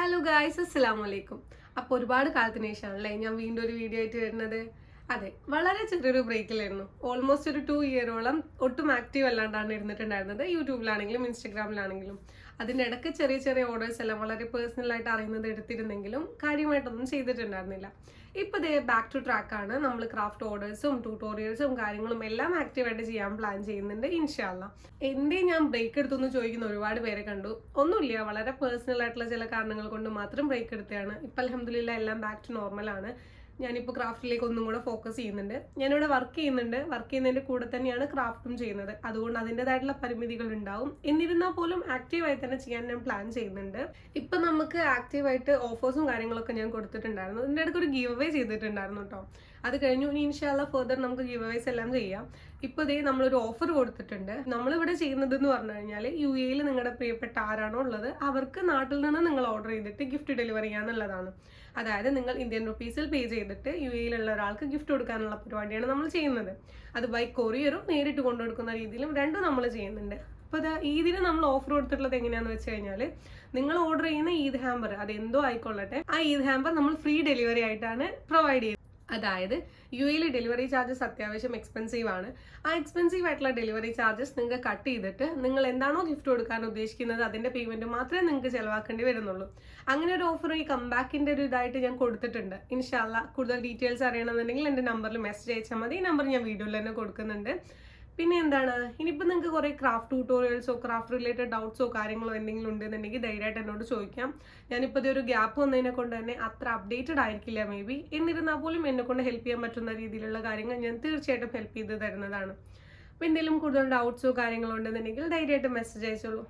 Hello guys, അസ്സലാമു അലൈക്കും. അപ്പോൾ ഒരുപാട് കാലത്തിന് ശേഷമാണല്ലേ ഞാൻ വീണ്ടും ഒരു വീഡിയോ ആയിട്ട് വരുന്നത്. അതെ, വളരെ ചെറിയൊരു ബ്രേക്കിലായിരുന്നു. ഓൾമോസ്റ്റ് ഒരു 2 ഇയറോളം ഒട്ടും ആക്റ്റീവ് അല്ലാണ്ടാണ് ഇരുന്നിട്ടുണ്ടായിരുന്നത്. യൂട്യൂബിലാണെങ്കിലും ഇൻസ്റ്റഗ്രാമിലാണെങ്കിലും. അതിൻ്റെ ഇടയ്ക്ക് ചെറിയ ചെറിയ ഓർഡേഴ്സ് എല്ലാം വളരെ പേഴ്സണലായിട്ട് അറിയുന്നത് എടുത്തിരുന്നെങ്കിലും കാര്യമായിട്ടൊന്നും ചെയ്തിട്ടുണ്ടായിരുന്നില്ല. ഇപ്പോൾ ഇതേ ബാക്ക് ടു ട്രാക്കാണ്. നമ്മൾ ക്രാഫ്റ്റ് ഓർഡേഴ്സും ട്യൂട്ടോറിയൽസും കാര്യങ്ങളും എല്ലാം ആക്റ്റീവായിട്ട് ചെയ്യാൻ പ്ലാൻ ചെയ്യുന്നുണ്ട് ഇൻഷാ അല്ലാ. എന്തേ ഞാൻ ബ്രേക്ക് എടുത്തെന്ന് ചോദിക്കുന്ന ഒരുപാട് പേരെ കണ്ടു. ഒന്നുമില്ല, വളരെ പേഴ്സണൽ ആയിട്ടുള്ള ചില കാരണങ്ങൾ കൊണ്ട് മാത്രം ബ്രേക്ക് എടുത്തതാണ്. ഇപ്പം അൽഹംദുലില്ലാ എല്ലാം ബാക്ക് ടു നോർമലാണ്. ഞാനിപ്പോൾ ക്രാഫ്റ്റിലേക്ക് ഒന്നും കൂടെ ഫോക്കസ് ചെയ്യുന്നുണ്ട്. ഞാനിവിടെ വർക്ക് ചെയ്യുന്നതിൻ്റെ കൂടെ തന്നെയാണ് ക്രാഫ്റ്റും ചെയ്യുന്നത്. അതുകൊണ്ട് അതിൻ്റെതായിട്ടുള്ള പരിമിതികൾ ഉണ്ടാവും. എന്നിരുന്നാൽ പോലും ആക്റ്റീവായി തന്നെ ചെയ്യാൻ ഞാൻ പ്ലാൻ ചെയ്യുന്നുണ്ട്. ഇപ്പം നമുക്ക് ആക്റ്റീവായിട്ട് ഓഫേഴ്സും കാര്യങ്ങളൊക്കെ ഞാൻ കൊടുത്തിട്ടുണ്ടായിരുന്നു. ഇതിൻ്റെ ഇടയ്ക്ക് ഒരു ഗീവ് അവേ ചെയ്തിട്ടുണ്ടായിരുന്നു കേട്ടോ. അത് കഴിഞ്ഞു. ഇനി ഇൻഷാല്ല ഫർദർ നമുക്ക് ഗീവ് അവേസ് എല്ലാം ചെയ്യാം. ഇപ്പോൾ ഇതേ നമ്മളൊരു ഓഫർ കൊടുത്തിട്ടുണ്ട്. നമ്മളിവിടെ ചെയ്യുന്നത് എന്ന് പറഞ്ഞു കഴിഞ്ഞാൽ UAE നിങ്ങളുടെ പ്രിയപ്പെട്ട ആരാണോ ഉള്ളത് അവർക്ക് നാട്ടിൽ നിന്ന് നിങ്ങൾ ഓർഡർ ചെയ്തിട്ട് ഗിഫ്റ്റ് ഡെലിവറി ചെയ്യാന്നുള്ളതാണ്. അതായത് നിങ്ങൾ ഇന്ത്യൻ റുപ്പീസിൽ പേ ചെയ്തിട്ട് UAE ഒരാൾക്ക് ഗിഫ്റ്റ് കൊടുക്കാനുള്ള പരിപാടിയാണ് നമ്മൾ ചെയ്യുന്നത്. അത് ബൈ കൊറിയറും നേരിട്ട് കൊണ്ടുകൊടുക്കുന്ന രീതിയിലും രണ്ടും നമ്മൾ ചെയ്യുന്നുണ്ട്. അപ്പോൾ ഇതിന് നമ്മൾ ഓഫർ കൊടുത്തിട്ടുള്ളത് എങ്ങനെയാണെന്ന് വെച്ച് കഴിഞ്ഞാൽ നിങ്ങൾ ഓർഡർ ചെയ്യുന്ന ഈദ് ഹാമ്പർ അത് എന്തോ ആയിക്കൊള്ളട്ടെ, ആ ഈദ് ഹാമ്പർ നമ്മൾ ഫ്രീ ഡെലിവറി ആയിട്ടാണ് പ്രൊവൈഡ് ചെയ്യുന്നത്. അതായത് UAE ഡെലിവറി ചാർജസ് അത്യാവശ്യം എക്സ്പെൻസീവ് ആണ്. ആ എക്സ്പെൻസീവ് ആയിട്ടുള്ള ഡെലിവറി ചാർജസ് നിങ്ങൾക്ക് കട്ട് ചെയ്തിട്ട് നിങ്ങൾ എന്താണോ ഗിഫ്റ്റ് കൊടുക്കാൻ ഉദ്ദേശിക്കുന്നത് അതിന്റെ പേയ്മെന്റ് മാത്രമേ നിങ്ങൾക്ക് ചിലവാക്കേണ്ടി വരുന്നുള്ളൂ. അങ്ങനെ ഒരു ഓഫർ ഈ കംബാക്കിന്റെ ഒരു ഇതായിട്ട് ഞാൻ കൊടുത്തിട്ടുണ്ട്. ഇൻഷാല്ല കൂടുതൽ ഡീറ്റെയിൽസ് അറിയണമെന്നുണ്ടെങ്കിൽ എൻ്റെ നമ്പറിൽ മെസ്സേജ് അയച്ചാൽ മതി. ഈ നമ്പർ ഞാൻ വീഡിയോയിൽ തന്നെ കൊടുക്കുന്നുണ്ട്. പിന്നെ എന്താണ്, ഇനിയിപ്പോൾ നിങ്ങൾക്ക് കുറേ ക്രാഫ്റ്റ് ട്യൂട്ടോറിയൽസോ ക്രാഫ്റ്റ് റിലേറ്റഡ് ഡൗട്ട്സോ കാര്യങ്ങളോ എന്തെങ്കിലും ഉണ്ടെന്നുണ്ടെങ്കിൽ ധൈര്യമായിട്ട് എന്നോട് ചോദിക്കാം. ഞാനിപ്പോൾ ഇതൊരു ഗ്യാപ്പ് വന്നതിനെ കൊണ്ട് തന്നെ അത്ര അപ്ഡേറ്റഡ് ആയിരിക്കില്ല മേ ബി. എന്നിരുന്നാൽ പോലും എന്നെ കൊണ്ട് ഹെൽപ്പ് ചെയ്യാൻ പറ്റുന്ന രീതിയിലുള്ള കാര്യങ്ങൾ ഞാൻ തീർച്ചയായിട്ടും ഹെൽപ്പ് ചെയ്ത് തരുന്നതാണ്. അപ്പോൾ എന്തെങ്കിലും കൂടുതൽ ഡൗട്ട്സോ കാര്യങ്ങളോ ഉണ്ടെന്നുണ്ടെങ്കിൽ ധൈര്യമായിട്ട് മെസ്സേജ് അയച്ചോളൂ.